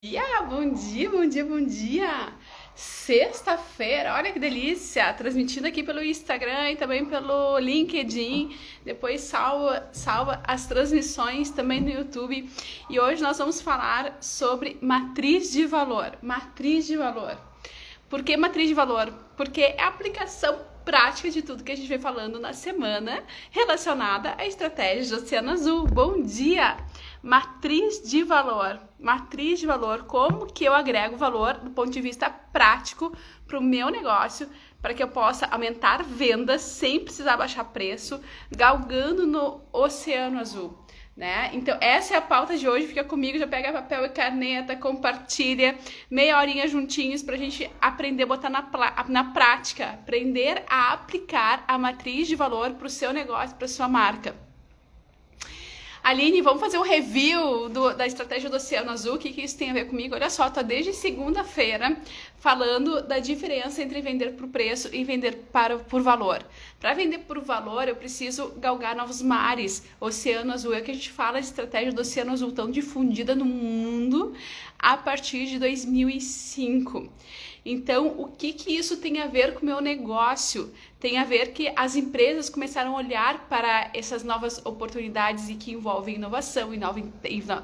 Bom dia, bom dia, bom dia! Sexta-feira, olha que delícia! Transmitindo aqui pelo Instagram e também pelo LinkedIn. Depois salva as transmissões também no YouTube. E hoje nós vamos falar sobre matriz de valor. Matriz de valor. Por que matriz de valor? Porque é a aplicação prática de tudo que a gente vem falando na semana relacionada à estratégia do Oceano Azul. Bom dia! Matriz de valor. Matriz de valor, como que eu agrego valor do ponto de vista prático para o meu negócio, para que eu possa aumentar vendas sem precisar baixar preço, galgando no Oceano Azul. Né? Então, essa é a pauta de hoje. Fica comigo, já pega papel e caneta, compartilha, meia horinha juntinhos pra gente aprender a botar na prática, aprender a aplicar a matriz de valor pro seu negócio, pra sua marca. Aline, vamos fazer um review da estratégia do Oceano Azul. O que isso tem a ver comigo? Olha só, tô desde segunda-feira falando da diferença entre vender por preço e vender por valor. Para vender por valor, eu preciso galgar novos mares. Oceano Azul é o que a gente fala de estratégia do Oceano Azul, tão difundida no mundo a partir de 2005. Então, o que isso tem a ver com o meu negócio? Tem a ver que as empresas começaram a olhar para essas novas oportunidades e que envolvem inovação,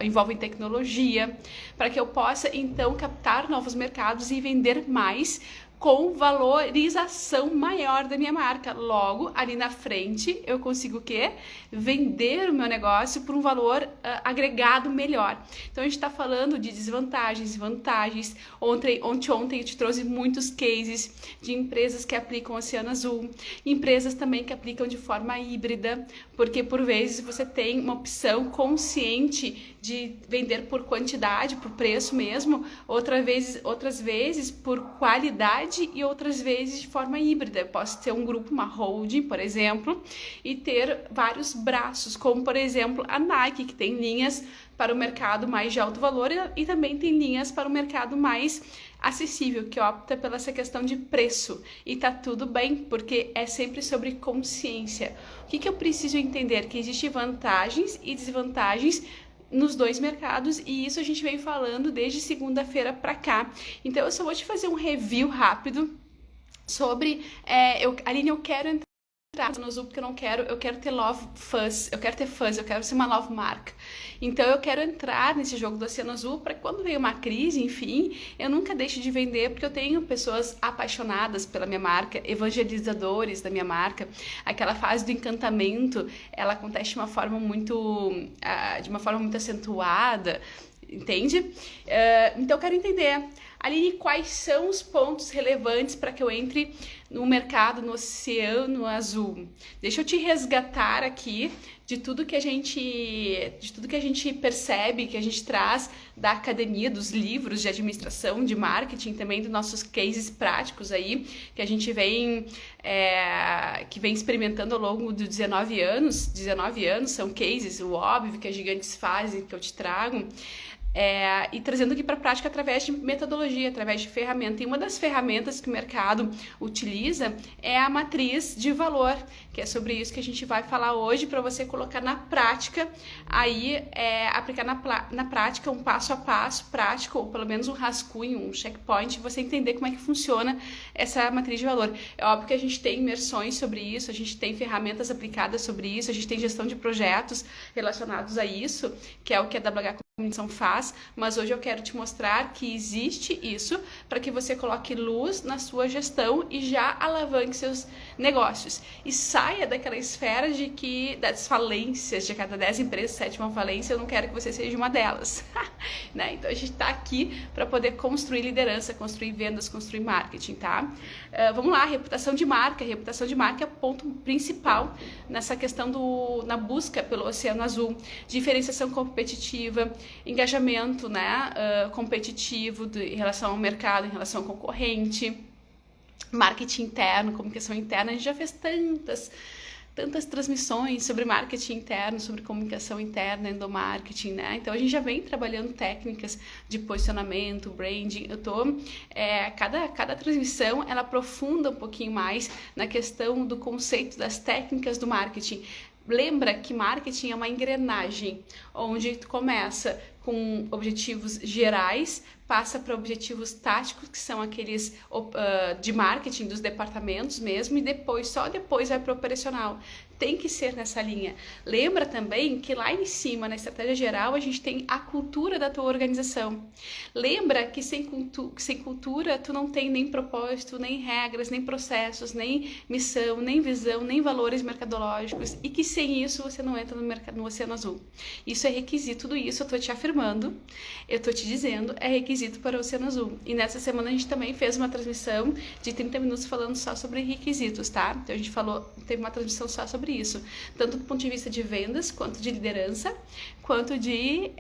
envolvem tecnologia, para que eu possa, então, captar novos mercados e vender mais com valorização maior da minha marca. Logo, ali na frente, eu consigo o quê? Vender o meu negócio por um valor agregado melhor. Então, a gente está falando de desvantagens e vantagens. Ontem eu te trouxe muitos cases de empresas que aplicam o Oceano Azul, empresas também que aplicam de forma híbrida, porque por vezes você tem uma opção consciente de vender por quantidade, por preço mesmo, outras vezes por qualidade e outras vezes de forma híbrida. Eu posso ter um grupo, uma holding, por exemplo, e ter vários braços, como por exemplo a Nike, que tem linhas para o mercado mais de alto valor e também tem linhas para o mercado mais acessível, que opta pela essa questão de preço. E tá tudo bem, porque é sempre sobre consciência. O que eu preciso entender? Que existem vantagens e desvantagens nos dois mercados, e isso a gente vem falando desde segunda-feira para cá. Então eu só vou te fazer um review rápido sobre Aline, eu quero entrar no Azul porque eu quero ter love fuzz, eu quero ser uma love marca. Então eu quero entrar nesse jogo do Oceano Azul para que quando vem uma crise, enfim, eu nunca deixe de vender, porque eu tenho pessoas apaixonadas pela minha marca, evangelizadores da minha marca. Aquela fase do encantamento, ela acontece de uma forma muito acentuada, entende? Então eu quero entender, Aline, quais são os pontos relevantes para que eu entre no mercado, no Oceano Azul? Deixa eu te resgatar aqui de tudo que a gente percebe, que a gente traz da academia, dos livros de administração, de marketing, também dos nossos cases práticos aí, que a gente vem experimentando ao longo de 19 anos são cases, o óbvio que as gigantes fazem, que eu te trago. E trazendo aqui para a prática através de metodologia, através de ferramenta. E uma das ferramentas que o mercado utiliza é a matriz de valor, que é sobre isso que a gente vai falar hoje, para você colocar na prática, aplicar na prática um passo a passo prático, ou pelo menos um rascunho, um checkpoint, você entender como é que funciona essa matriz de valor. É óbvio que a gente tem imersões sobre isso, a gente tem ferramentas aplicadas sobre isso, a gente tem gestão de projetos relacionados a isso, que é o que a WH Comunicação faz, mas hoje eu quero te mostrar que existe isso para que você coloque luz na sua gestão e já alavanque seus negócios e saia daquela esfera das falências, de cada 10 empresas, 7 vão falência. Eu não quero que você seja uma delas. Né? Então a gente está aqui para poder construir liderança, construir vendas, construir marketing, tá? Vamos lá, reputação de marca é ponto principal nessa questão na busca pelo Oceano Azul. Diferenciação competitiva, engajamento, né, competitivo em relação ao mercado, em relação ao concorrente, marketing interno, comunicação interna. A gente já fez tantas transmissões sobre marketing interno, sobre comunicação interna, endomarketing, né? Então a gente já vem trabalhando técnicas de posicionamento, branding. Cada transmissão ela aprofunda um pouquinho mais na questão do conceito das técnicas do marketing. Lembra que marketing é uma engrenagem, onde tu começa com objetivos gerais, passa para objetivos táticos, que são aqueles de marketing dos departamentos mesmo, e depois, só depois vai para o operacional. Tem que ser nessa linha. Lembra também que lá em cima, na estratégia geral, a gente tem a cultura da tua organização. Lembra que sem cultura, tu não tem nem propósito, nem regras, nem processos, nem missão, nem visão, nem valores mercadológicos, e que sem isso você não entra no Oceano Azul. Isso é requisito, tudo isso eu tô te afirmando, eu tô te dizendo, é requisito para o Oceano Azul. E nessa semana a gente também fez uma transmissão de 30 minutos falando só sobre requisitos, tá? Então a gente teve uma transmissão só sobre isso, tanto do ponto de vista de vendas, quanto de liderança, quanto de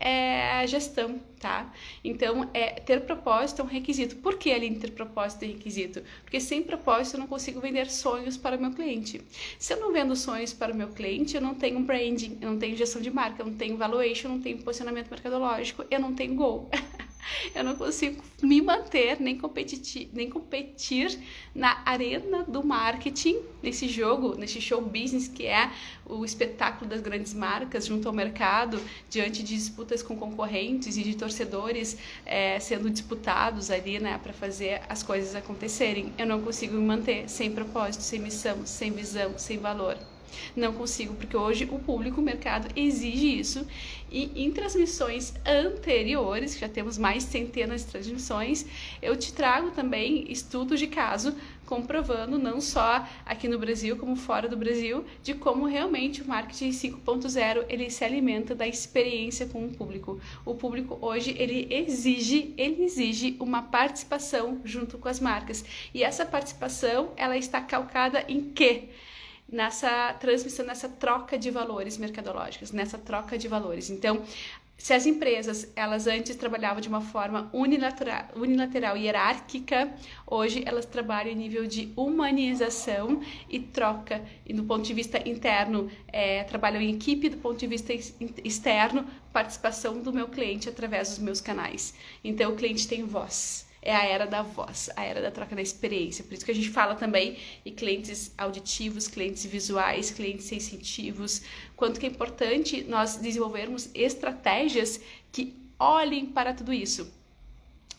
gestão, tá? Então, ter propósito é um requisito. Por que além de ter propósito é requisito? Porque sem propósito eu não consigo vender sonhos para o meu cliente. Se eu não vendo sonhos para o meu cliente, eu não tenho branding, eu não tenho gestão de marca, eu não tenho valuation, eu não tenho posicionamento mercadológico, eu não tenho goal. Eu não consigo me manter, nem competir na arena do marketing, nesse jogo, nesse show business que é o espetáculo das grandes marcas junto ao mercado, diante de disputas com concorrentes e de torcedores sendo disputados ali, né, para fazer as coisas acontecerem. Eu não consigo me manter sem propósito, sem missão, sem visão, sem valor. Não consigo, porque hoje o público, o mercado exige isso, e em transmissões anteriores, que já temos mais centenas de transmissões, eu te trago também estudos de caso comprovando, não só aqui no Brasil como fora do Brasil, de como realmente o marketing 5.0 ele se alimenta da experiência com o público. O público hoje ele exige uma participação junto com as marcas, e essa participação ela está calcada em quê? Nessa transmissão, nessa troca de valores mercadológicos, nessa troca de valores. Então, se as empresas, elas antes trabalhavam de uma forma unilateral e hierárquica, hoje elas trabalham em nível de humanização e troca. E do ponto de vista interno, trabalham em equipe, do ponto de vista externo, participação do meu cliente através dos meus canais. Então, o cliente tem voz. É a era da voz, a era da troca da experiência. Por isso que a gente fala também em clientes auditivos, clientes visuais, clientes sensitivos. Quanto que é importante nós desenvolvermos estratégias que olhem para tudo isso.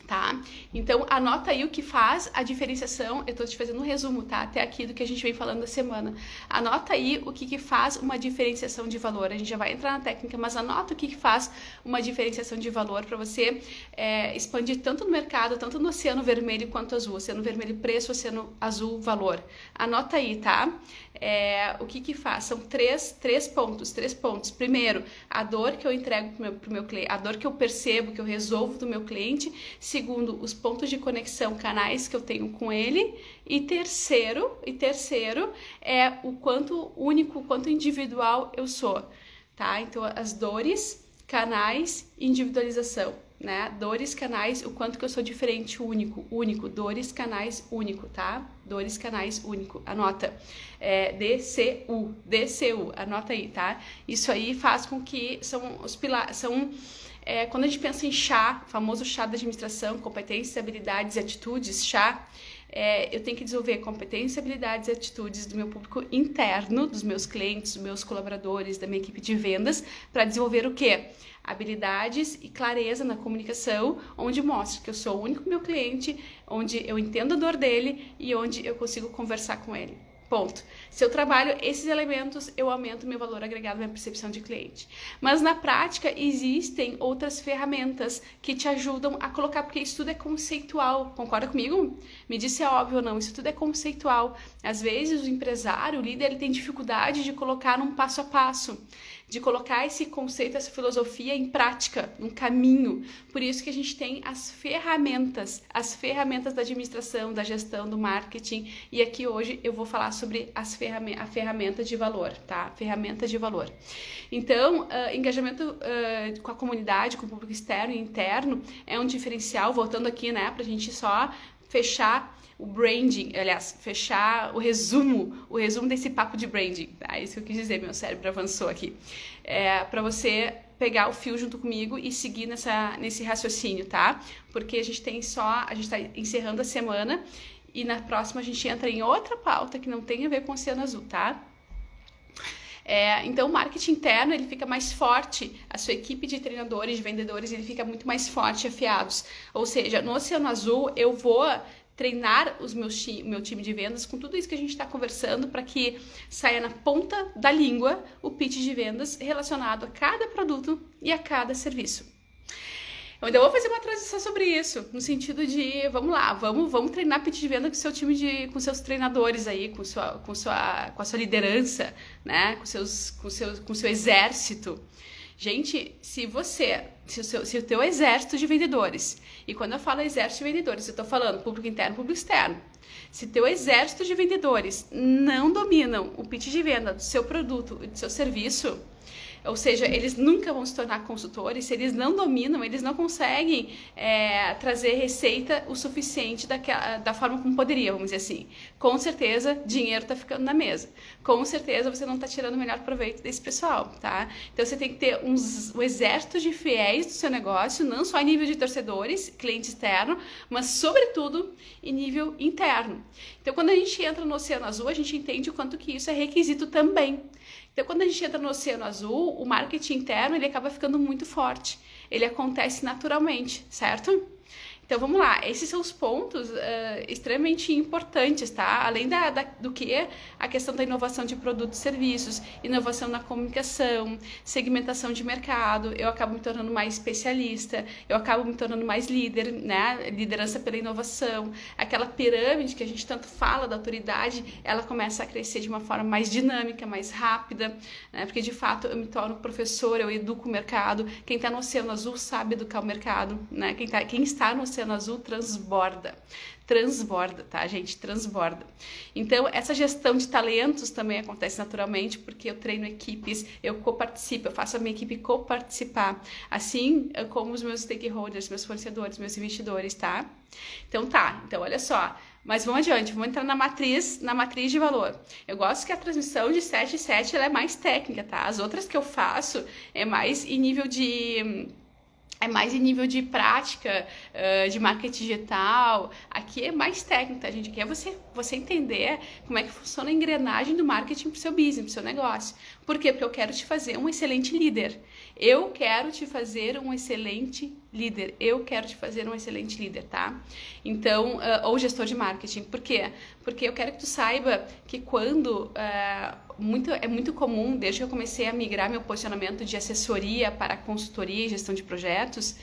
Tá? Então, anota aí o que faz a diferenciação. Eu tô te fazendo um resumo, tá? Até aqui do que a gente vem falando da semana. Anota aí o que faz uma diferenciação de valor. A gente já vai entrar na técnica, mas anota o que faz uma diferenciação de valor para você expandir tanto no mercado, tanto no oceano vermelho quanto azul. Oceano vermelho, preço, oceano azul, valor. Anota aí, tá? O que faz? São três pontos. Primeiro, a dor que eu entrego pro meu cliente, a dor que eu percebo, que eu resolvo do meu cliente. Segundo, os pontos de conexão, canais que eu tenho com ele. E terceiro é o quanto único, o quanto individual eu sou, tá? Então, as dores, canais e individualização, né? Dores, canais, o quanto que eu sou diferente, único, dores, canais, único, tá? Dores, canais, único, anota. DCU, anota aí, tá? Isso aí faz com que são os pilares, quando a gente pensa em chá, famoso chá da administração, competências, habilidades e atitudes, chá, eu tenho que desenvolver competências, habilidades e atitudes do meu público interno, dos meus clientes, dos meus colaboradores, da minha equipe de vendas, para desenvolver o quê? Habilidades e clareza na comunicação, onde mostra que eu sou o único meu cliente, onde eu entendo a dor dele e onde eu consigo conversar com ele. Ponto. Se eu trabalho esses elementos, eu aumento meu valor agregado, minha percepção de cliente. Mas na prática, existem outras ferramentas que te ajudam a colocar, porque isso tudo é conceitual. Concorda comigo? Me diz se é óbvio ou não, isso tudo é conceitual. Às vezes, o empresário, o líder, ele tem dificuldade de colocar num passo a passo, de colocar esse conceito, essa filosofia em prática, num caminho. Por isso que a gente tem as ferramentas da administração, da gestão, do marketing. E aqui hoje eu vou falar sobre a ferramenta de valor, tá? Ferramenta de valor. Então, engajamento com a comunidade, com o público externo e interno é um diferencial, voltando aqui, né, pra gente só fechar o branding, aliás, fechar o resumo desse papo de branding, tá? Isso que eu quis dizer, meu cérebro avançou aqui. Para você pegar o fio junto comigo e seguir nesse raciocínio, tá? Porque a gente tá encerrando a semana e na próxima a gente entra em outra pauta que não tem a ver com o Oceano Azul, tá? Então, o marketing interno, ele fica mais forte, a sua equipe de treinadores, de vendedores, ele fica muito mais forte, afiados. Ou seja, no Oceano Azul, eu vou treinar meu time de vendas com tudo isso que a gente está conversando para que saia na ponta da língua o pitch de vendas relacionado a cada produto e a cada serviço. Eu ainda vou fazer uma transição sobre isso, no sentido de, vamos lá, vamos treinar pitch de venda com seu time com seus treinadores aí, com a sua liderança, né, com seu exército. Gente, se o teu exército de vendedores, e quando eu falo exército de vendedores, eu estou falando público interno, público externo. Se teu exército de vendedores não dominam o pitch de venda do seu produto e do seu serviço, ou seja, eles nunca vão se tornar consultores, se eles não dominam, eles não conseguem trazer receita o suficiente da forma como poderia, vamos dizer assim. Com certeza, dinheiro está ficando na mesa. Com certeza, você não está tirando o melhor proveito desse pessoal, tá? Então, você tem que ter um exército de fiéis do seu negócio, não só em nível de torcedores, cliente externo, mas, sobretudo, em nível interno. Então, quando a gente entra no Oceano Azul, a gente entende o quanto que isso é requisito também. Então, quando a gente entra no Oceano Azul, o marketing interno, ele acaba ficando muito forte. Ele acontece naturalmente, certo? Então, vamos lá. Esses são os pontos extremamente importantes, tá? Além do que a questão da inovação de produtos e serviços, inovação na comunicação, segmentação de mercado, eu acabo me tornando mais especialista, eu acabo me tornando mais líder, né? Liderança pela inovação. Aquela pirâmide que a gente tanto fala da autoridade, ela começa a crescer de uma forma mais dinâmica, mais rápida, né? Porque, de fato, eu me torno professor, eu educo o mercado. Quem está no Oceano Azul sabe educar o mercado, né? Quem está no Oceano Azul transborda, tá, gente? Transborda. Então, essa gestão de talentos também acontece naturalmente, porque eu treino equipes, eu coparticipo, eu faço a minha equipe coparticipar, assim como os meus stakeholders, meus fornecedores, meus investidores, tá? Então, olha só. Mas vamos adiante, vamos entrar na matriz de valor. Eu gosto que a transmissão de 7 e 7 ela é mais técnica, tá? As outras que eu faço é mais em nível de prática, de marketing digital. Aqui é mais técnico, tá, gente? Aqui é você entender como é que funciona a engrenagem do marketing pro seu business, pro seu negócio. Por quê? Porque eu quero te fazer um excelente líder. Eu quero te fazer um excelente líder, tá? Então, ou gestor de marketing. Por quê? Porque eu quero que tu saiba que quando... é muito comum, desde que eu comecei a migrar meu posicionamento de assessoria para consultoria e gestão de projetos,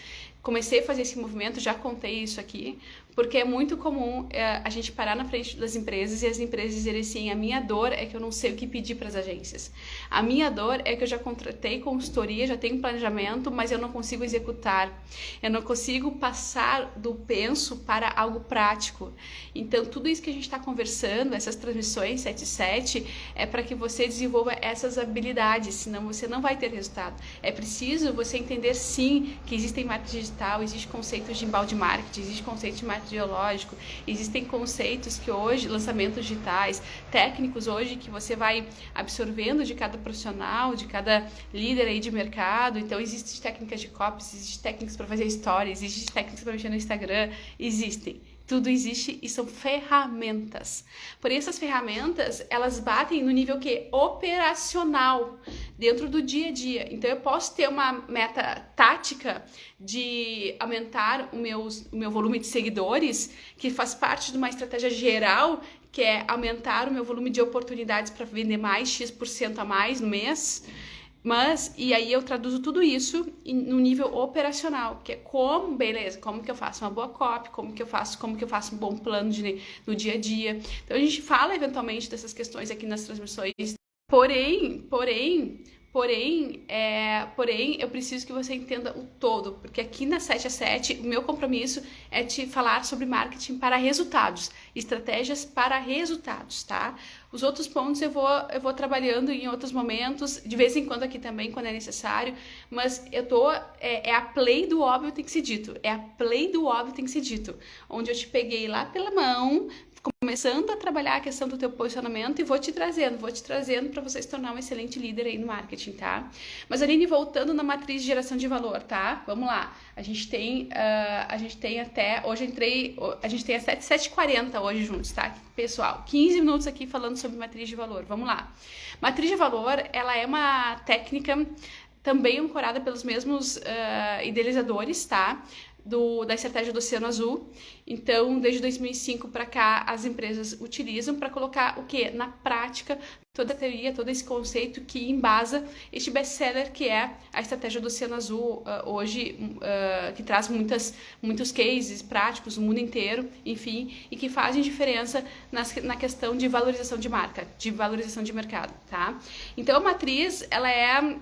comecei a fazer esse movimento, já contei isso aqui, porque é muito comum a gente parar na frente das empresas e as empresas dizerem assim, a minha dor é que eu não sei o que pedir para as agências. A minha dor é que eu já contratei consultoria, já tenho planejamento, mas eu não consigo executar. Eu não consigo passar do penso para algo prático. Então, tudo isso que a gente está conversando, essas transmissões 7-7, é para que você desenvolva essas habilidades, senão você não vai ter resultado. É preciso você entender, sim, que existem marketing digital, existe conceitos de inbound marketing, existe conceito de marketing geológico, existem conceitos que hoje, lançamentos digitais, técnicos hoje que você vai absorvendo de cada profissional, de cada líder aí de mercado. Então, existem técnicas de copies, existem técnicas para fazer stories, existem técnicas para mexer no Instagram, existem. Tudo existe e são ferramentas. Porém, essas ferramentas, elas batem no nível que operacional, dentro do dia a dia. Então, eu posso ter uma meta tática de aumentar o meu volume de seguidores, que faz parte de uma estratégia geral, que é aumentar o meu volume de oportunidades para vender mais, X% a mais no mês. E aí eu traduzo tudo isso no nível operacional, que é como que eu faço uma boa copy, como que eu faço um bom plano no dia a dia. Então a gente fala eventualmente dessas questões aqui nas transmissões. Porém, eu preciso que você entenda o todo, porque aqui na 7-7, o meu compromisso é te falar sobre marketing para resultados, estratégias para resultados, tá? Os outros pontos eu vou trabalhando em outros momentos, de vez em quando aqui também, quando é necessário, mas a play do óbvio tem que ser dito, onde eu te peguei lá pela mão, começando a trabalhar a questão do teu posicionamento e vou te trazendo para você se tornar um excelente líder aí no marketing, tá? Mas, Aline, voltando na matriz de geração de valor, tá? Vamos lá. A gente tem até, hoje a gente tem às 7h40 hoje juntos, tá? Pessoal, 15 minutos aqui falando sobre matriz de valor. Vamos lá. Matriz de valor, ela é uma técnica também ancorada pelos mesmos idealizadores, tá? Da estratégia do Oceano Azul. Então, desde 2005 para cá, as empresas utilizam para colocar o que? Na prática, toda a teoria, todo esse conceito que embasa este best-seller que é a estratégia do Oceano Azul hoje, que traz muitos cases práticos no mundo inteiro, enfim, e que fazem diferença na questão de valorização de marca, de valorização de mercado, tá? Então, a matriz, ela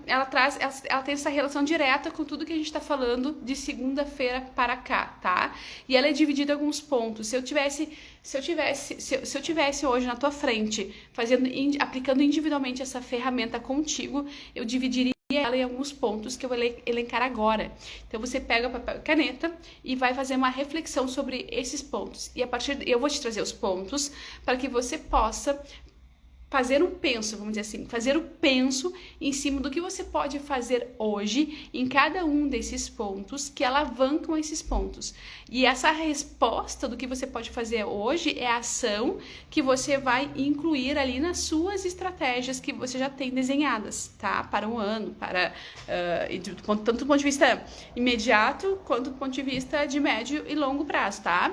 tem essa relação direta com tudo que a gente está falando de segunda-feira para cá, tá? E ela é dividida em alguns pontos. Se eu tivesse hoje na tua frente, aplicando individualmente essa ferramenta contigo, eu dividiria ela em alguns pontos que eu vou elencar agora. Então, você pega papel e caneta e vai fazer uma reflexão sobre esses pontos. E eu vou te trazer os pontos para que você possa fazer um penso, vamos dizer assim, fazer o penso em cima do que você pode fazer hoje em cada um desses pontos que alavancam esses pontos. E essa resposta do que você pode fazer hoje é a ação que você vai incluir ali nas suas estratégias que você já tem desenhadas, tá? Para um ano, tanto do ponto de vista imediato quanto do ponto de vista de médio e longo prazo, tá?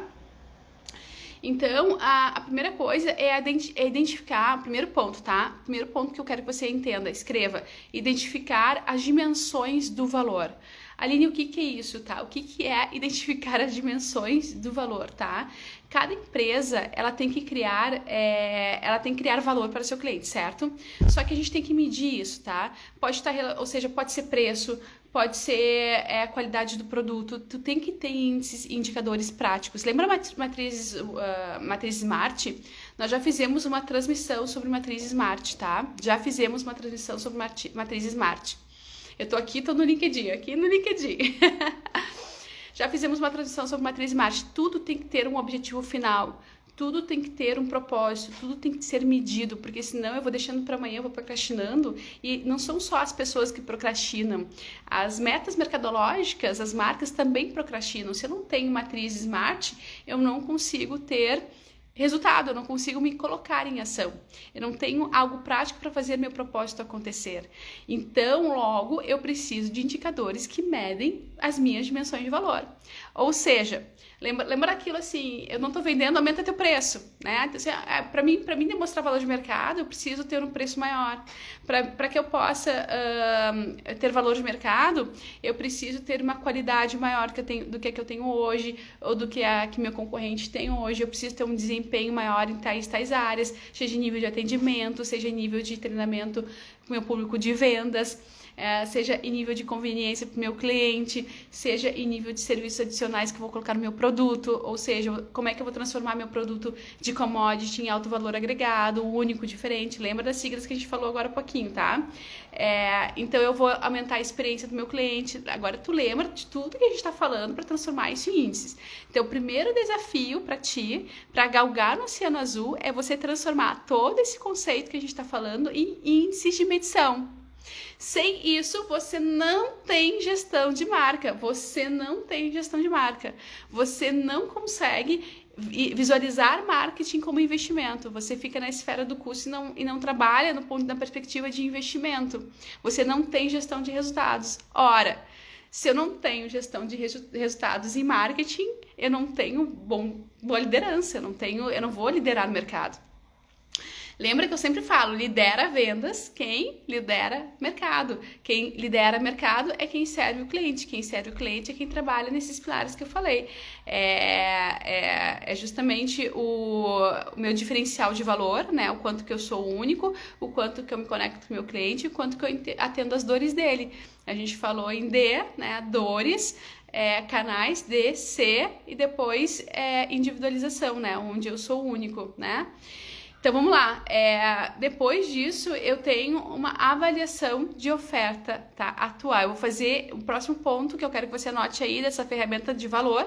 Então, a primeira coisa é identificar, primeiro ponto, tá? Primeiro ponto que eu quero que você entenda, escreva, identificar as dimensões do valor. Aline, o que é isso, tá? O que é identificar as dimensões do valor, tá? Cada empresa, ela tem que criar valor para o seu cliente, certo? Só que a gente tem que medir isso, tá? Pode ser preço, pode ser a qualidade do produto, tu tem que ter indicadores práticos. Lembra a matriz Smart? Nós já fizemos uma transmissão sobre matriz Smart, tá? Já fizemos uma transmissão sobre matriz Smart. Eu tô no LinkedIn, Já fizemos uma transmissão sobre matriz Smart. Tudo tem que ter um objetivo final. Tudo tem que ter um propósito, tudo tem que ser medido, porque senão eu vou deixando para amanhã, eu vou procrastinando, e não são só as pessoas que procrastinam. As metas mercadológicas, as marcas também procrastinam. Se eu não tenho matriz Smart, eu não consigo ter resultado, eu não consigo me colocar em ação. Eu não tenho algo prático para fazer meu propósito acontecer. Então, logo, eu preciso de indicadores que medem as minhas dimensões de valor. Ou seja, lembra aquilo assim, eu não estou vendendo, aumenta teu preço, né? Então, assim, para mim demonstrar valor de mercado, eu preciso ter um preço maior. Para que eu possa ter valor de mercado, eu preciso ter uma qualidade maior do que eu tenho hoje, ou do que meu concorrente tem hoje. Eu preciso ter um desempenho maior em tais áreas, seja em nível de atendimento, seja em nível de treinamento com o meu público de vendas, seja em nível de conveniência para o meu cliente, seja em nível de serviços adicionais que eu vou colocar no meu produto, ou seja, como é que eu vou transformar meu produto de commodity em alto valor agregado, único, diferente. Lembra das siglas que a gente falou agora há pouquinho, tá? Então, eu vou aumentar a experiência do meu cliente. Agora, tu lembra de tudo que a gente está falando para transformar isso em índices. Então, o primeiro desafio para ti, para galgar no Oceano Azul, é você transformar todo esse conceito que a gente está falando em índices de medição. Sem isso, você não tem gestão de marca. Você não consegue visualizar marketing como investimento. Você fica na esfera do custo e não trabalha na perspectiva de investimento. Você não tem gestão de resultados. Ora, se eu não tenho gestão de resultados em marketing, eu não tenho boa liderança. Eu não vou liderar o mercado. Lembra que eu sempre falo, lidera vendas quem lidera mercado. Quem lidera mercado é quem serve o cliente. Quem serve o cliente é quem trabalha nesses pilares que eu falei. É justamente o meu diferencial de valor, né? O quanto que eu sou único, o quanto que eu me conecto com o meu cliente, o quanto que eu atendo as dores dele. A gente falou em D, né? Dores, canais, D, C e depois individualização, né? Onde eu sou único, né? Então vamos lá, depois disso eu tenho uma avaliação de oferta, tá, atual. Eu vou fazer o próximo ponto que eu quero que você anote aí dessa ferramenta de valor,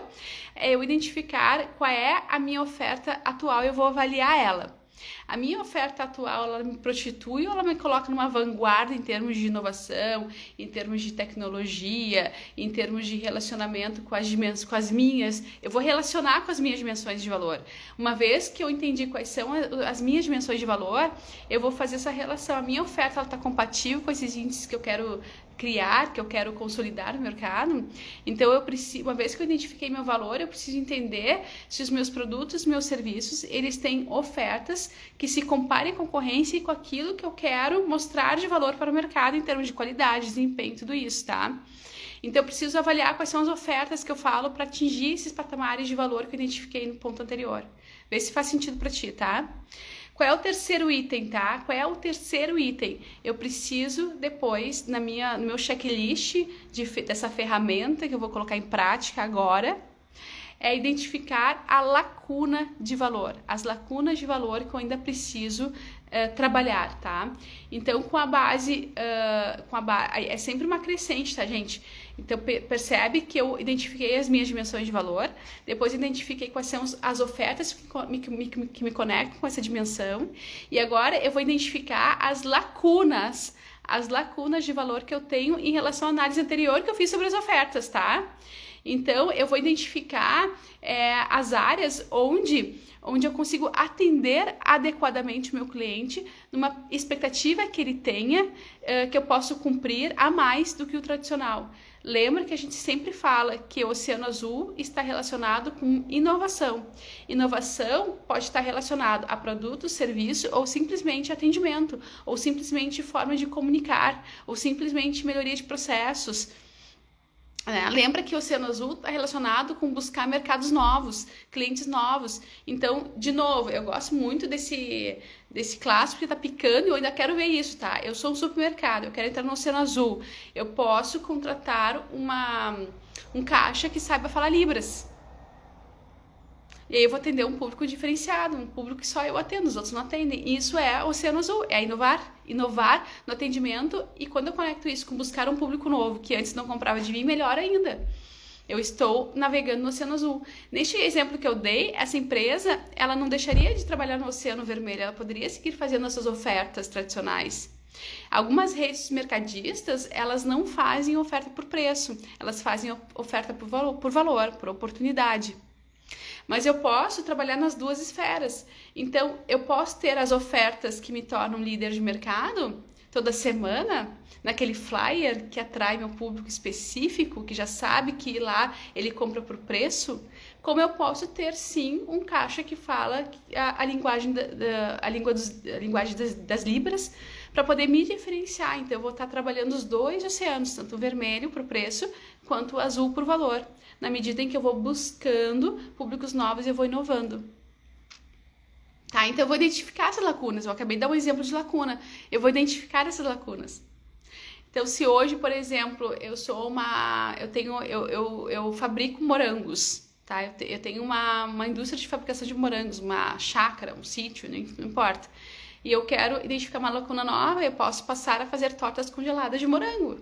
é eu identificar qual é a minha oferta atual e eu vou avaliar ela. A minha oferta atual, ela me prostitui ou ela me coloca numa vanguarda em termos de inovação, em termos de tecnologia, em termos de relacionamento com as minhas? Eu vou relacionar com as minhas dimensões de valor. Uma vez que eu entendi quais são as minhas dimensões de valor, eu vou fazer essa relação. A minha oferta está compatível com esses índices que eu quero criar, que eu quero consolidar no mercado. Então eu preciso, uma vez que eu identifiquei meu valor, eu preciso entender se os meus produtos, meus serviços, eles têm ofertas que se comparem à concorrência e com aquilo que eu quero mostrar de valor para o mercado em termos de qualidade, desempenho, tudo isso, tá? Então eu preciso avaliar quais são as ofertas que eu falo para atingir esses patamares de valor que eu identifiquei no ponto anterior. Vê se faz sentido para ti, tá? Qual é o terceiro item, tá? Qual é o terceiro item? Eu preciso depois, no meu checklist dessa ferramenta que eu vou colocar em prática agora, é identificar a lacuna de valor, as lacunas de valor que eu ainda preciso trabalhar, tá? Então, com a base, é sempre uma crescente, tá, gente? Então, percebe que eu identifiquei as minhas dimensões de valor, depois identifiquei quais são as ofertas que me conectam com essa dimensão, e agora eu vou identificar as lacunas de valor que eu tenho em relação à análise anterior que eu fiz sobre as ofertas, tá? Então, eu vou identificar as áreas onde eu consigo atender adequadamente o meu cliente numa expectativa que ele tenha, que eu posso cumprir a mais do que o tradicional. Lembra que a gente sempre fala que o Oceano Azul está relacionado com inovação. Inovação pode estar relacionado a produto, serviço ou simplesmente atendimento, ou simplesmente forma de comunicar, ou simplesmente melhoria de processos. Lembra que o Oceano Azul está relacionado com buscar mercados novos, clientes novos. Então, de novo, eu gosto muito desse clássico que está picando e eu ainda quero ver isso, tá? Eu sou um supermercado, eu quero entrar no Oceano Azul. Eu posso contratar um caixa que saiba falar Libras. E aí eu vou atender um público diferenciado, um público que só eu atendo, os outros não atendem. E isso é Oceano Azul, é inovar no atendimento. E quando eu conecto isso com buscar um público novo, que antes não comprava de mim, melhor ainda. Eu estou navegando no Oceano Azul. Neste exemplo que eu dei, essa empresa, ela não deixaria de trabalhar no Oceano Vermelho, ela poderia seguir fazendo essas ofertas tradicionais. Algumas redes mercadistas, elas não fazem oferta por preço, elas fazem oferta por valor, por oportunidade. Mas eu posso trabalhar nas duas esferas. Então, eu posso ter as ofertas que me tornam líder de mercado toda semana, naquele flyer que atrai meu público específico, que já sabe que lá ele compra por preço, como eu posso ter, sim, um caixa que fala a linguagem das libras, para poder me diferenciar. Então, eu vou estar trabalhando os dois oceanos, tanto o vermelho por preço, quanto o azul por valor, na medida em que eu vou buscando públicos novos e eu vou inovando. Tá? Então, eu vou identificar essas lacunas. Eu acabei de dar um exemplo de lacuna. Eu vou identificar essas lacunas. Então, se hoje, por exemplo, eu fabrico morangos, tá? Eu tenho uma indústria de fabricação de morangos, uma chácara, um sítio, não importa. E eu quero identificar uma lacuna nova, eu posso passar a fazer tortas congeladas de morango.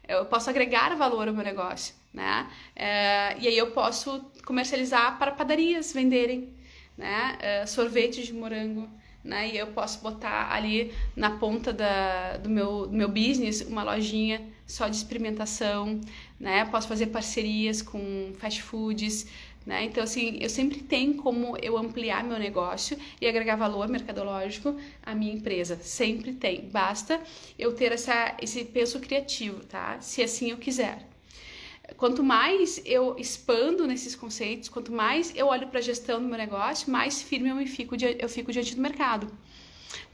Eu posso agregar valor ao meu negócio, né? E aí eu posso comercializar para padarias venderem, né? Sorvete de morango, né? E eu posso botar ali na ponta do meu business uma lojinha só de experimentação, né? Posso fazer parcerias com fast foods, né? Então, assim, eu sempre tenho como eu ampliar meu negócio e agregar valor mercadológico à minha empresa. Sempre tem. Basta eu ter esse penso criativo, tá? Se assim eu quiser. Quanto mais eu expando nesses conceitos, quanto mais eu olho para a gestão do meu negócio, mais firme eu fico diante do mercado.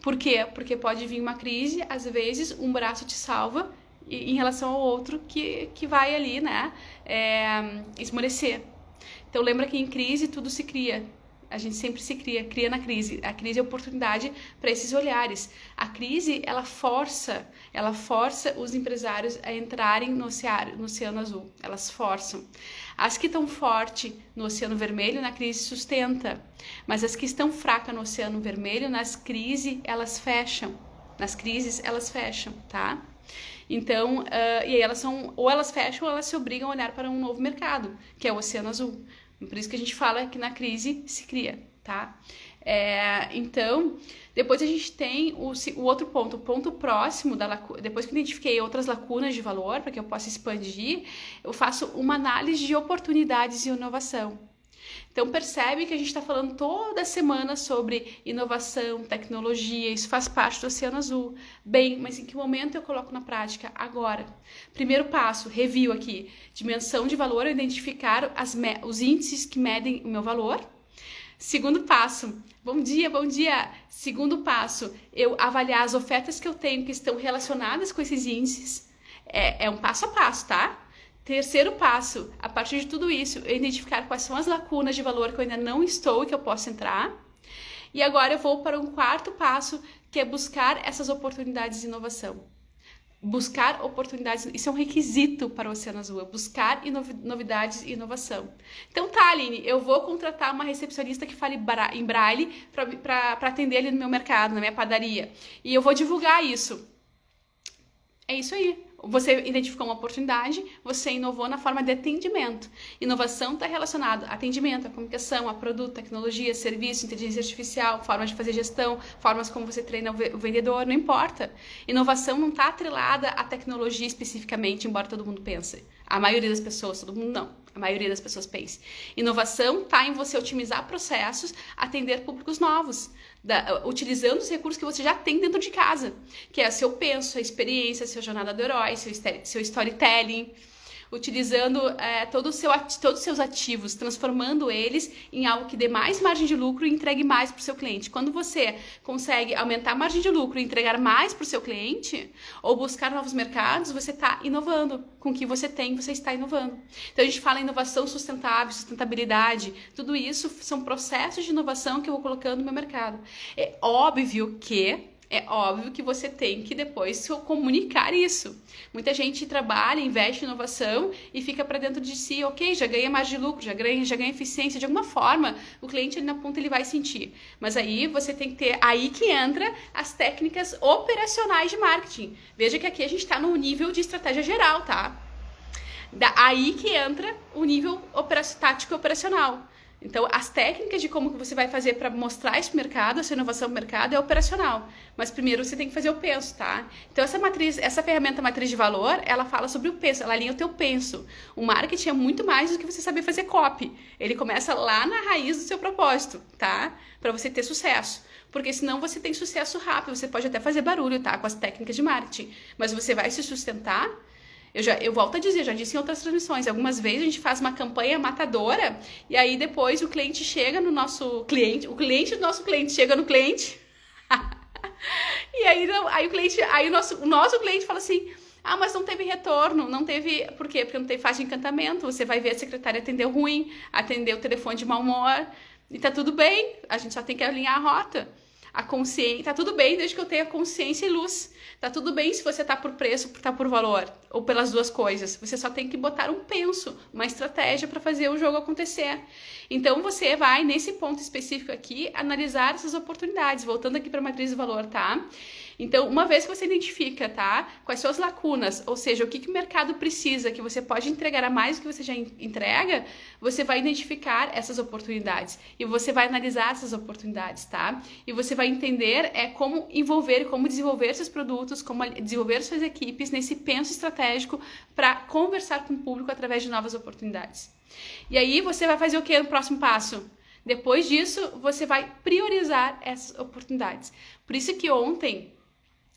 Por quê? Porque pode vir uma crise, às vezes um braço te salva em relação ao outro que vai ali, né, esmorecer. Então lembra que em crise tudo se cria. A gente sempre se cria na crise. A crise é oportunidade para esses olhares. A crise, ela força os empresários a entrarem no oceano azul. Elas forçam. As que estão forte no oceano vermelho, na crise sustenta. Mas as que estão fracas no oceano vermelho, nas crises, elas fecham. Nas crises, elas fecham, tá? Então, e aí ou elas fecham ou elas se obrigam a olhar para um novo mercado, que é o oceano azul. Por isso que a gente fala que na crise se cria, tá? Então, depois a gente tem o outro ponto, o ponto próximo depois que eu identifiquei outras lacunas de valor, para que eu possa expandir, eu faço uma análise de oportunidades e inovação. Então percebe que a gente está falando toda semana sobre inovação, tecnologia, isso faz parte do Oceano Azul. Bem, mas em que momento eu coloco na prática? Agora. Primeiro passo, review aqui. Dimensão de valor, identificar os índices que medem o meu valor. Segundo passo, bom dia. Segundo passo, eu avaliar as ofertas que eu tenho que estão relacionadas com esses índices. É um passo a passo, tá? Terceiro passo, a partir de tudo isso, eu identificar quais são as lacunas de valor que eu ainda não estou e que eu posso entrar. E agora eu vou para um quarto passo, que é buscar essas oportunidades de inovação. Buscar oportunidades, isso é um requisito para o Oceano Azul, é buscar novidades e inovação. Então tá, Aline, eu vou contratar uma recepcionista que fale em braille para atender ali no meu mercado, na minha padaria. E eu vou divulgar isso. É isso aí. Você identificou uma oportunidade, você inovou na forma de atendimento. Inovação está relacionada a atendimento, a comunicação, a produto, tecnologia, serviço, inteligência artificial, formas de fazer gestão, formas como você treina o vendedor, não importa. Inovação não está atrelada à tecnologia especificamente, embora todo mundo pense. A maioria das pessoas, todo mundo não. A maioria das pessoas pense. Inovação está em você otimizar processos, atender públicos novos, utilizando os recursos que você já tem dentro de casa, que é o seu penso, a experiência, a sua jornada do herói, seu storytelling, utilizando todos os seus ativos, transformando eles em algo que dê mais margem de lucro e entregue mais para o seu cliente. Quando você consegue aumentar a margem de lucro e entregar mais para o seu cliente, ou buscar novos mercados, você está inovando. Com o que você tem, você está inovando. Então a gente fala em inovação sustentável, sustentabilidade, tudo isso são processos de inovação que eu vou colocando no meu mercado. É óbvio que você tem que depois comunicar isso. Muita gente trabalha, investe em inovação e fica para dentro de si, ok, já ganha mais de lucro, já ganha eficiência, de alguma forma o cliente ali na ponta ele vai sentir. Mas aí você tem que ter, aí que entra as técnicas operacionais de marketing. Veja que aqui a gente está no nível de estratégia geral, tá? Aí que entra o nível tático operacional. Então, as técnicas de como que você vai fazer para mostrar isso pro mercado, essa inovação pro mercado é operacional. Mas primeiro você tem que fazer o penso, tá? Então, essa ferramenta matriz de valor, ela fala sobre o penso, ela alinha o teu penso. O marketing é muito mais do que você saber fazer copy. Ele começa lá na raiz do seu propósito, tá? Para você ter sucesso. Porque senão você tem sucesso rápido, você pode até fazer barulho, tá? Com as técnicas de marketing. Mas você vai se sustentar. Eu volto a dizer, já disse em outras transmissões, algumas vezes a gente faz uma campanha matadora e aí depois o cliente chega no nosso cliente, o cliente do nosso cliente chega no cliente e aí o nosso cliente fala assim, mas não teve retorno, não teve, por quê? Porque não teve fase de encantamento, você vai ver a secretária atender ruim, atender o telefone de mau humor e tá tudo bem, a gente só tem que alinhar a rota. A consciência, tá tudo bem desde que eu tenha consciência e luz. Tá tudo bem se você tá por preço, tá por valor, ou pelas duas coisas. Você só tem que botar um penso, uma estratégia para fazer o jogo acontecer. Então você vai, nesse ponto específico aqui, analisar essas oportunidades. Voltando aqui para a matriz de valor, tá? Então, uma vez que você identifica, tá? Quais são as lacunas, ou seja, o que o mercado precisa, que você pode entregar a mais do que você já entrega, você vai identificar essas oportunidades. E você vai analisar essas oportunidades, tá? E você vai entender como envolver, como desenvolver seus produtos, como desenvolver suas equipes nesse penso estratégico para conversar com o público através de novas oportunidades. E aí você vai fazer o que no próximo passo? Depois disso, você vai priorizar essas oportunidades. Por isso que ontem,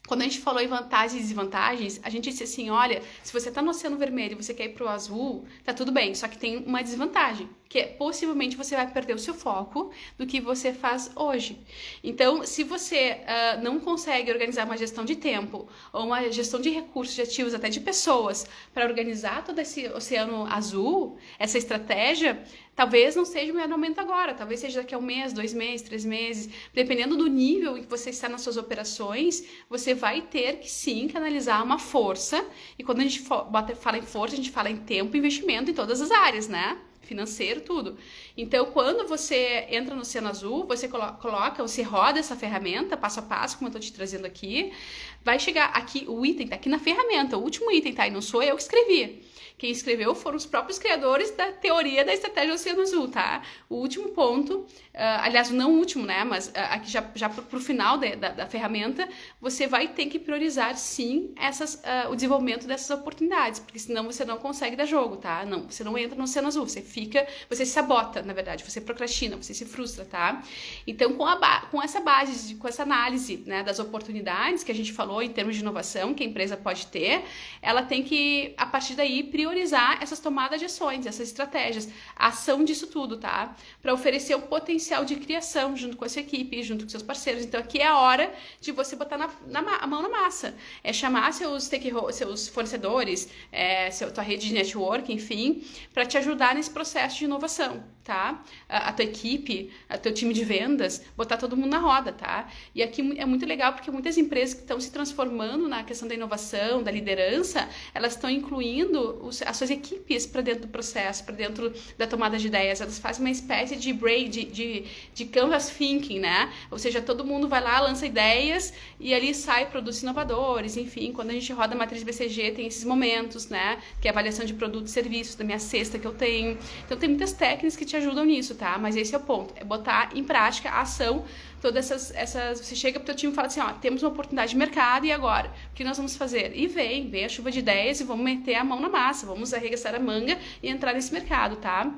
quando a gente falou em vantagens e desvantagens, a gente disse assim, olha, se você tá no oceano vermelho e você quer ir pro azul, tá tudo bem, só que tem uma desvantagem, que possivelmente você vai perder o seu foco do que você faz hoje. Então, se você não consegue organizar uma gestão de tempo ou uma gestão de recursos, de ativos, até de pessoas, para organizar todo esse oceano azul, essa estratégia, Talvez não seja o melhor momento agora, talvez seja daqui a 1 mês, 2 meses, 3 meses, dependendo do nível em que você está nas suas operações, você vai ter que sim canalizar uma força, e quando a gente fala em força, a gente fala em tempo e investimento em todas as áreas, né? Financeiro, tudo. Então, quando você entra no Oceano Azul, você você roda essa ferramenta, passo a passo, como eu tô te trazendo aqui, vai chegar aqui, o item tá aqui na ferramenta, o último item, tá? E não sou eu que escrevi. Quem escreveu foram os próprios criadores da teoria da estratégia do Oceano Azul, tá? O último ponto, aliás, não o último, né? Mas aqui já pro final da ferramenta, você vai ter que priorizar, sim, o desenvolvimento dessas oportunidades, porque senão você não consegue dar jogo, tá? Não, você não entra no Oceano Azul, você se sabota, na verdade, você procrastina, você se frustra, tá? Então, com essa base, com essa análise, né, das oportunidades que a gente falou em termos de inovação que a empresa pode ter, ela tem que, a partir daí, priorizar essas tomadas de ações, essas estratégias, a ação disso tudo, tá? Para oferecer um potencial de criação junto com a sua equipe, junto com seus parceiros. Então, aqui é a hora de você botar a mão na massa. É chamar seus fornecedores, tua rede de network, enfim, para te ajudar nesse processo de inovação, tá? A tua equipe, o teu time de vendas, botar todo mundo na roda, tá? E aqui é muito legal porque muitas empresas que estão se transformando na questão da inovação, da liderança, elas estão incluindo as suas equipes para dentro do processo, para dentro da tomada de ideias. Elas fazem uma espécie de brain, de canvas thinking, né? Ou seja, todo mundo vai lá, lança ideias e ali sai produtos inovadores, enfim. Quando a gente roda a matriz BCG, tem esses momentos, né? Que é a avaliação de produtos e serviços, da minha cesta que eu tenho. Então, tem muitas técnicas que te ajudam nisso, tá? Mas esse é o ponto, é botar em prática a ação, todas essas você chega pro teu time e fala assim, ó, temos uma oportunidade de mercado e agora? O que nós vamos fazer? E vem a chuva de ideias e vamos meter a mão na massa, vamos arregaçar a manga e entrar nesse mercado, tá?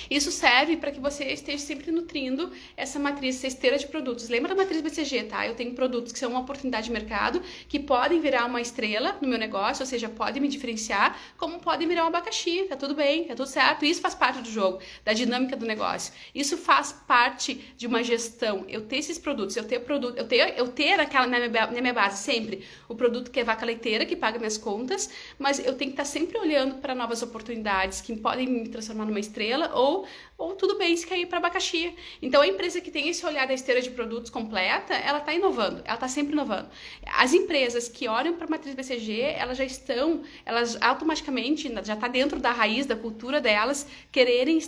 Isso serve para que você esteja sempre nutrindo essa matriz, essa esteira de produtos. Lembra da matriz BCG, tá? Eu tenho produtos que são uma oportunidade de mercado, que podem virar uma estrela no meu negócio, ou seja, podem me diferenciar, como podem virar um abacaxi, tá tudo bem, tá tudo certo. Isso faz parte do jogo, da dinâmica do negócio. Isso faz parte de uma gestão. Eu ter esses produtos, eu ter naquela na minha base sempre o produto que é vaca leiteira, que paga minhas contas, mas eu tenho que estar sempre olhando para novas oportunidades que podem me transformar numa estrela ou tudo bem se cair para abacaxi. Então, a empresa que tem esse olhar da esteira de produtos completa, ela está inovando, ela está sempre inovando. As empresas que olham para a matriz BCG, elas automaticamente, já está dentro da raiz, da cultura delas, quererem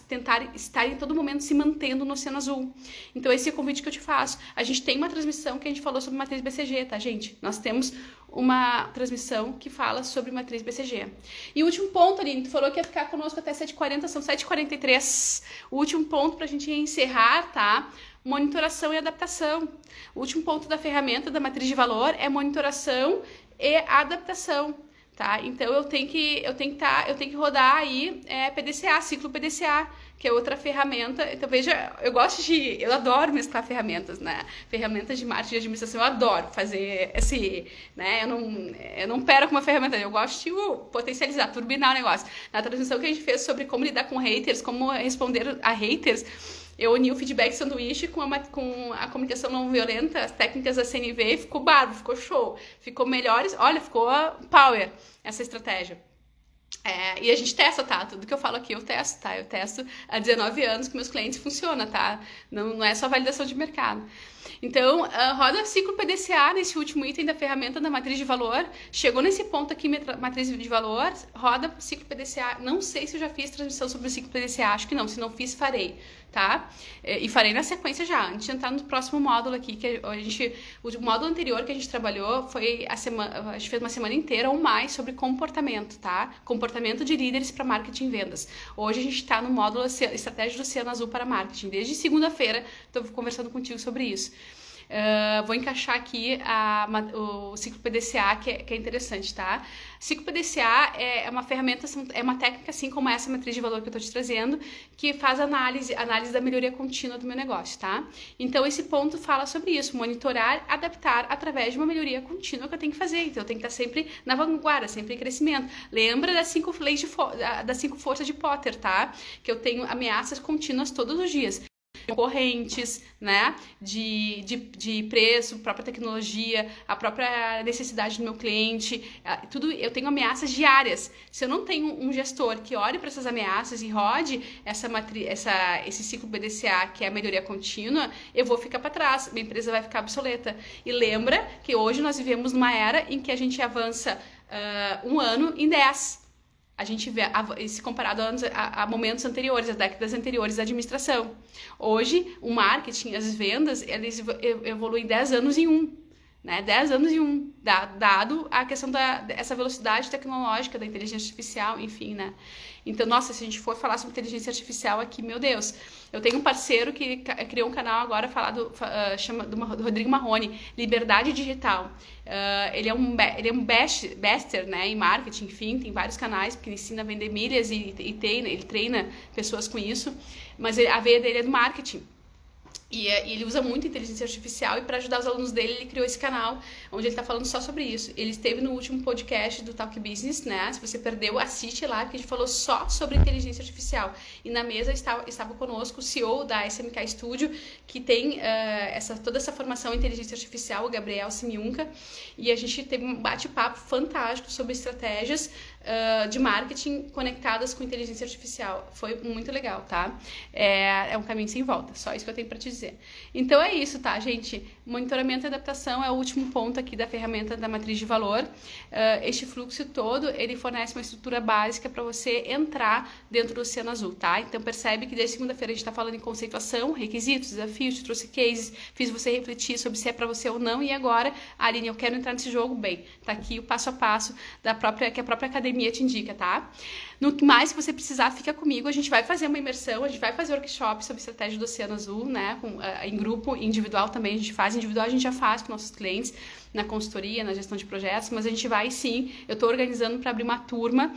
tentar estar em todo momento se mantendo no Oceano Azul. Então, esse é o convite que eu te faço. A gente tem uma transmissão que a gente falou sobre matriz BCG, tá, gente? Nós temos uma transmissão que fala sobre matriz BCG. E o último ponto, Aline, tu falou que ia ficar conosco até 7h40, são 7h43. O último ponto pra gente encerrar, tá? Monitoração e adaptação. O último ponto da ferramenta da matriz de valor é monitoração e adaptação. Tá? Então eu tenho que rodar aí PDCA, ciclo PDCA, que é outra ferramenta. Então veja, eu adoro mesclar ferramentas, né? Ferramentas de marketing e administração, eu adoro fazer né? Eu não paro com uma ferramenta, eu gosto de potencializar, turbinar o negócio. Na transmissão que a gente fez sobre como lidar com haters, como responder a haters, eu uni o feedback sanduíche com a comunicação não violenta, as técnicas da CNV, e ficou bárbaro, ficou show. Ficou melhores, olha, ficou power essa estratégia. E a gente testa, tá? Tudo que eu falo aqui eu testo, tá? Eu testo há 19 anos que meus clientes funcionam, tá? Não é só validação de mercado. Então, roda ciclo PDCA nesse último item da ferramenta da matriz de valor. Chegou nesse ponto aqui, matriz de valor, roda ciclo PDCA. Não sei se eu já fiz transmissão sobre o ciclo PDCA, acho que não. Se não fiz, farei, tá? E farei na sequência já, antes de entrar no próximo módulo aqui, que o módulo anterior que a gente trabalhou foi a gente fez uma semana inteira ou mais sobre comportamento, tá? Comportamento de líderes para marketing e vendas. Hoje a gente está no módulo Estratégia do Oceano Azul para Marketing. Desde segunda-feira estou conversando contigo sobre isso. Vou encaixar aqui o ciclo PDCA, que é interessante, tá? Ciclo PDCA é uma ferramenta, é uma técnica, assim como essa matriz de valor que eu estou te trazendo, que faz análise da melhoria contínua do meu negócio, tá? Então, esse ponto fala sobre isso, monitorar, adaptar através de uma melhoria contínua que eu tenho que fazer. Então, eu tenho que estar sempre na vanguarda, sempre em crescimento. Lembra das 5 leis das 5 forças de Potter, tá? Que eu tenho ameaças contínuas todos os dias. concorrentes, né, de preço, própria tecnologia, a própria necessidade do meu cliente, tudo. Eu tenho ameaças diárias. Se eu não tenho um gestor que olhe para essas ameaças e rode esse ciclo BDCA, que é a melhoria contínua, eu vou ficar para trás, minha empresa vai ficar obsoleta. E lembra que hoje nós vivemos numa era em que a gente avança um ano em 10. A gente vê isso comparado a momentos anteriores, a décadas anteriores da administração. Hoje, o marketing, as vendas, eles evoluem 10 anos em um. Né? 10 anos em um, dado a questão dessa velocidade tecnológica, da inteligência artificial, enfim, né? Então, nossa, se a gente for falar sobre inteligência artificial aqui, meu Deus, eu tenho um parceiro que criou um canal agora do Rodrigo Marrone, Liberdade Digital. Ele é um bester, né, em marketing, enfim, tem vários canais, porque ele ensina a vender milhas e ele treina pessoas com isso, mas a veia dele é do marketing. E ele usa muito inteligência artificial e para ajudar os alunos dele, ele criou esse canal onde ele está falando só sobre isso. Ele esteve no último podcast do Talk Business, né? Se você perdeu, assiste lá, porque a gente falou só sobre inteligência artificial. E na mesa estava conosco o CEO da SMK Studio, que tem toda essa formação em inteligência artificial, o Gabriel Simiunca, e a gente teve um bate-papo fantástico sobre estratégias de marketing conectadas com inteligência artificial. Foi muito legal, tá? É um caminho sem volta, só isso que eu tenho para te dizer. Então é isso, tá, gente? Monitoramento e adaptação é o último ponto aqui da ferramenta da matriz de valor. Este fluxo todo, ele fornece uma estrutura básica para você entrar dentro do Oceano Azul, tá? Então percebe que desde segunda-feira a gente está falando em conceituação, requisitos, desafios, te trouxe cases, fiz você refletir sobre se é para você ou não, e agora, Aline, eu quero entrar nesse jogo, bem, tá aqui o passo a passo que a própria academia te indica, tá? No que mais que você precisar, fica comigo, a gente vai fazer uma imersão, a gente vai fazer workshop sobre estratégia do Oceano Azul, né? Em grupo, individual também, a gente faz individual, a gente já faz com nossos clientes, na consultoria, na gestão de projetos, mas a gente vai sim, eu estou organizando para abrir uma turma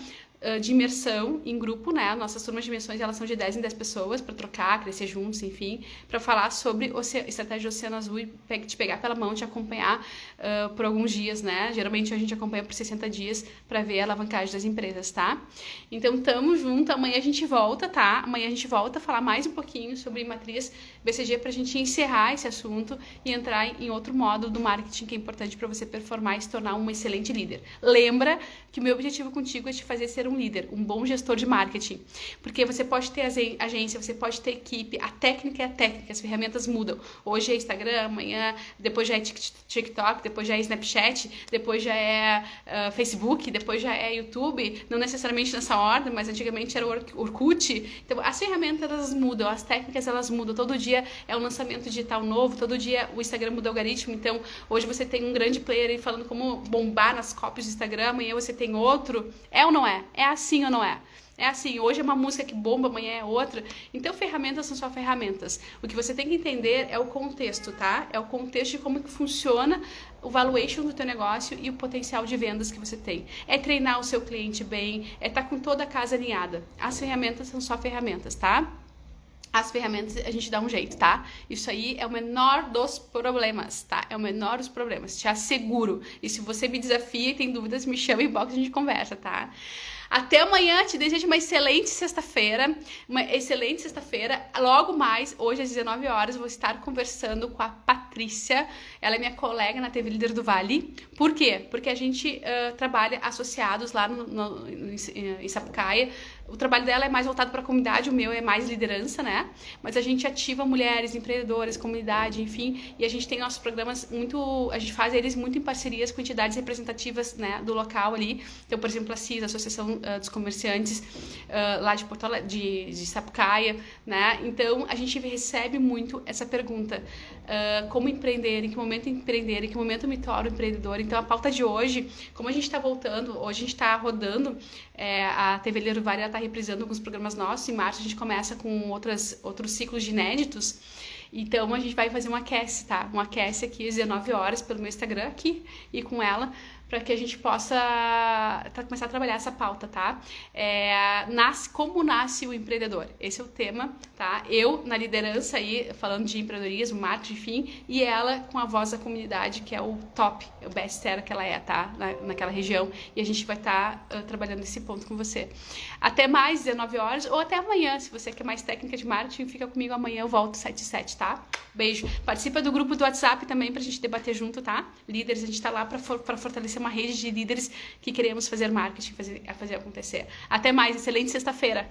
de imersão em grupo, né? Nossas turmas de imersões, elas são de 10 em 10 pessoas, para trocar, crescer juntos, enfim, para falar sobre estratégia do Oceano Azul e te pegar pela mão, te acompanhar por alguns dias, né? Geralmente a gente acompanha por 60 dias para ver a alavancagem das empresas, tá? Então, tamo junto, amanhã a gente volta, tá? Amanhã a gente volta a falar mais um pouquinho sobre matriz BCG pra gente encerrar esse assunto e entrar em outro modo do marketing que é importante para você performar e se tornar um excelente líder. Lembra que o meu objetivo contigo é te fazer ser um líder, um bom gestor de marketing, porque você pode ter agência, você pode ter equipe, a técnica é a técnica, as ferramentas mudam. Hoje é Instagram, amanhã, depois já é TikTok, depois já é Snapchat, depois já é Facebook, depois já é YouTube, não necessariamente nessa ordem, mas antigamente era o Orkut. Então as ferramentas elas mudam, as técnicas elas mudam, todo dia é um lançamento digital novo, todo dia o Instagram muda o algoritmo, então hoje você tem um grande player aí falando como bombar nas copies do Instagram, amanhã você tem outro, é ou não é? É assim ou não é? É assim, hoje é uma música que bomba, amanhã é outra. Então, ferramentas são só ferramentas. O que você tem que entender é o contexto, tá? É o contexto de como que funciona o valuation do teu negócio e o potencial de vendas que você tem. É treinar o seu cliente bem, é estar com toda a casa alinhada. As ferramentas são só ferramentas, tá? As ferramentas a gente dá um jeito, tá? Isso aí é o menor dos problemas, tá? É o menor dos problemas, te asseguro. E se você me desafia e tem dúvidas, me chama em inbox e a gente conversa, tá? Até amanhã, te desejo uma excelente sexta-feira. Logo mais, hoje às 19 horas, vou estar conversando com a Patrícia. Ela é minha colega na TV Líder do Vale. Por quê? Porque a gente trabalha associados lá em Sapucaia. O trabalho dela é mais voltado para a comunidade, o meu é mais liderança, né? Mas a gente ativa mulheres, empreendedoras, comunidade, enfim. E a gente tem nossos programas a gente faz eles muito em parcerias com entidades representativas, né, do local ali. Então, por exemplo, a CIS, a Associação dos Comerciantes lá de Porto Alegre, de Sapucaia, né? Então, a gente recebe muito essa pergunta. Como empreender, em que momento empreender, em que momento eu me torno empreendedor. Então, a pauta de hoje, como a gente está voltando, hoje a gente está rodando, a TV Líder do Vale está reprisando alguns programas nossos. Em março a gente começa com outros ciclos de inéditos. Então a gente vai fazer um aquece, tá? Um aquece aqui às 19 horas pelo meu Instagram aqui e com ela, para que a gente possa começar a trabalhar essa pauta, tá? Como nasce o empreendedor? Esse é o tema, tá? Eu na liderança aí, falando de empreendedorismo, marketing, enfim, e ela com a voz da comunidade, que é o top, o best-seller que ela é, tá? Naquela região, e a gente vai estar trabalhando esse ponto com você. Até mais, 19 horas, ou até amanhã, se você quer mais técnica de marketing, fica comigo amanhã, eu volto 7h07, tá? Beijo. Participa do grupo do WhatsApp também pra gente debater junto, tá? Líderes, a gente tá lá pra fortalecer uma rede de líderes que queremos fazer marketing, fazer acontecer. Até mais, excelente sexta-feira!